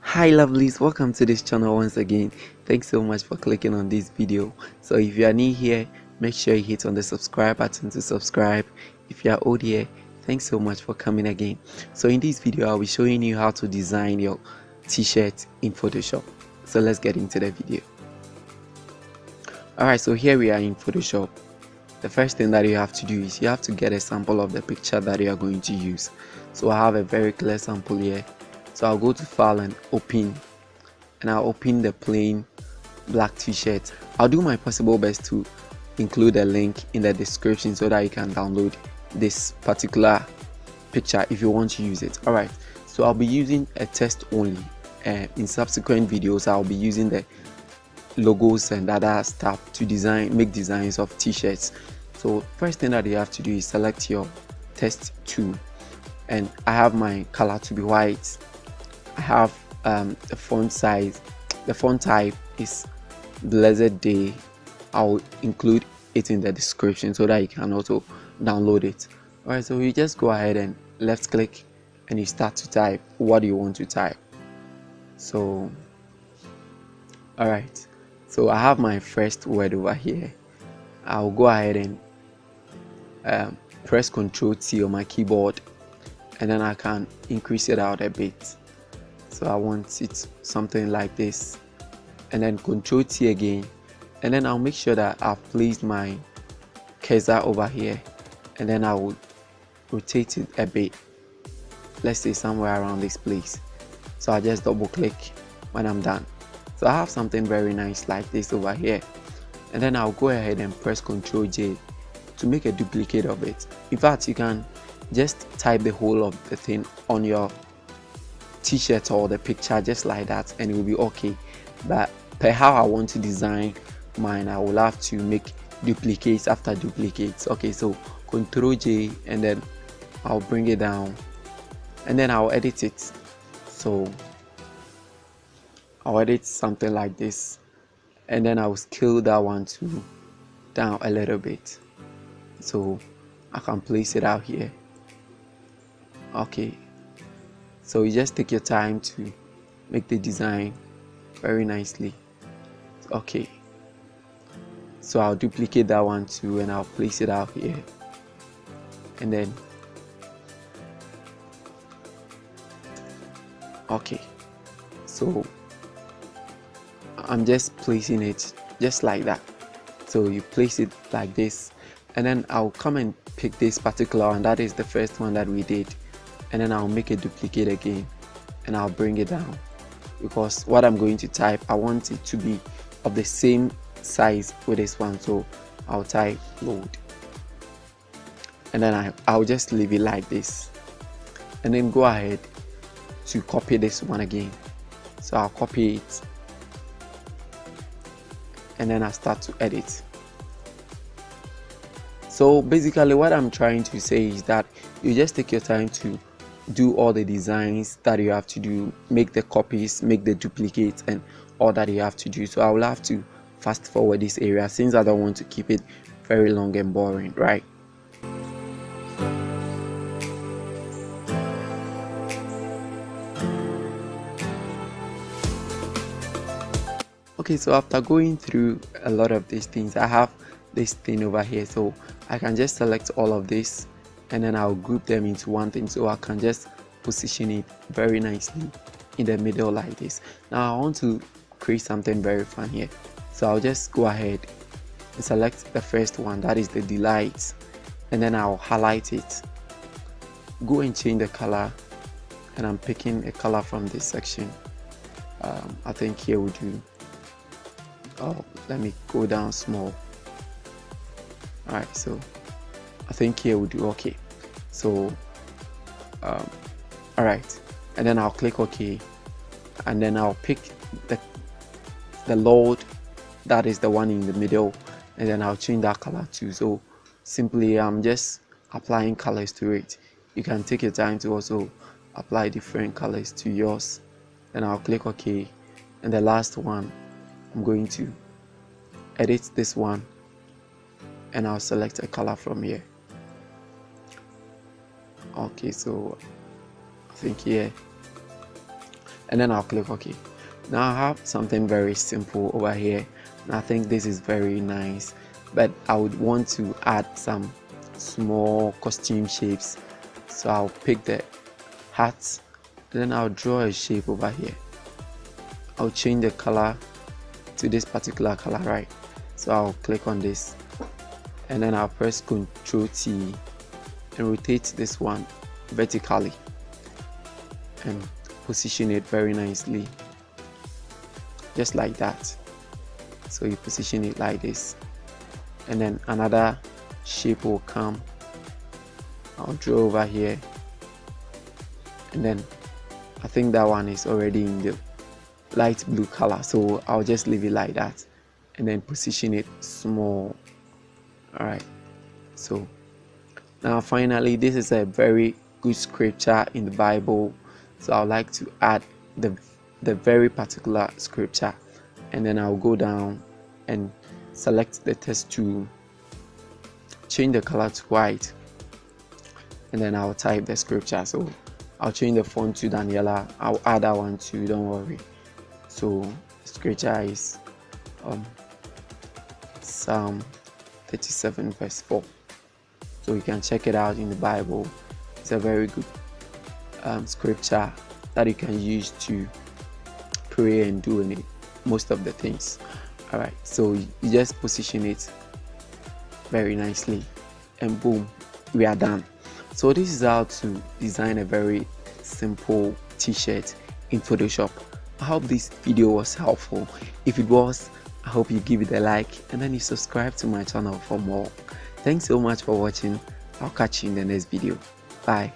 Hi lovelies, welcome to this channel once again. Thanks so much for clicking on this video. So if you are new here, make sure you hit on the subscribe button to subscribe. If you are old here, thanks so much for coming again. So in this video I'll be showing you how to design your t-shirt in Photoshop. So let's get into the video. Alright, so here we are in Photoshop. The first thing that you have to do is you have to get a sample of the picture that you are going to use. So I have a very clear sample here. So I'll go to file and open, and I'll open the plain black t-shirt. I'll do my possible best to include a link in the description so that you can download this particular picture if you want to use it. Alright, so I'll be using a test only. In subsequent videos I'll be using the logos and other stuff to make designs of t-shirts. So first thing that you have to do is select your test tool, and I have my color to be white. I have the font size, the font type is Blessed Day. I'll include it in the description so that you can also download it. Alright, so you just go ahead and left click and you start to type what you want to type. So alright, so I have my first word over here. I'll go ahead and press Ctrl T on my keyboard, and then I can increase it out a bit. So I want it something like this, and then Ctrl T again, and then I'll make sure that I've placed my cursor over here, and then I will rotate it a bit, let's say somewhere around this place. So I just double click when I'm done. So I have something very nice like this over here, and then I'll go ahead and press Ctrl J to make a duplicate of it. In fact, you can just type the whole of the thing on your t-shirt or the picture just like that and it will be okay, but per how I want to design mine, I will have to make duplicates after duplicates. Okay, so Ctrl J, and then I'll bring it down, and then I'll edit it. So I'll edit something like this, and then I'll scale that one to down a little bit so I can place it out here. Okay, so you just take your time to make the design very nicely. Okay, so I'll duplicate that one too, and I'll place it out here, and then okay, so I'm just placing it just like that. So you place it like this, and then I'll come and pick this particular one, that is the first one that we did, and then I'll make a duplicate again and I'll bring it down, because what I'm going to type, I want it to be of the same size with this one. So I'll type load, and then I'll just leave it like this, and then go ahead to copy this one again. So I'll copy it, and then I start to edit. So basically what I'm trying to say is that you just take your time to do all the designs that you have to do, make the copies, make the duplicates, and all that you have to do. So I will have to fast forward this area since I don't want to keep it very long and boring, right? Okay, so after going through a lot of these things, I have this thing over here, so I can just select all of this and then I'll group them into one thing, so I can just position it very nicely in the middle like this. Now I want to create something very fun here, so I'll just go ahead and select the first one, that is the delight, and then I'll highlight it, go and change the color, and I'm picking a color from this section. I think here we do. Oh, let me go down small. Alright, so I think here we do. Okay, so alright, and then I'll click OK, and then I'll pick the load, that is the one in the middle, and then I'll change that color too. So simply I'm just applying colors to it. You can take your time to also apply different colors to yours. Then I'll click OK, and the last one I'm going to edit this one, and I'll select a color from here. Okay, so I think here, and then I'll click OK. Now I have something very simple over here, and I think this is very nice, but I would want to add some small costume shapes. So I'll pick the hat, and then I'll draw a shape over here. I'll change the color to this particular color, right? So I'll click on this, and then I'll press Ctrl T and rotate this one vertically and position it very nicely, just like that. So you position it like this, and then another shape will come. I'll draw over here, and then I think that one is already in the light blue color, so I'll just leave it like that and then position it small. Alright, so now finally, this is a very good scripture in the Bible, so I would like to add the very particular scripture, and then I'll go down and select the text tool, change the color to white, and then I'll type the scripture. So I'll change the font to Daniela. I'll add that one too, don't worry. So the scripture is Psalm 37 verse 4. So you can check it out in the Bible. It's a very good scripture that you can use to pray and do most of the things. Alright, so you just position it very nicely, and boom, we are done. So this is how to design a very simple t-shirt in Photoshop. I hope this video was helpful. If it was, I hope you give it a like, and then you subscribe to my channel for more. Thanks so much for watching. I'll catch you in the next video. Bye.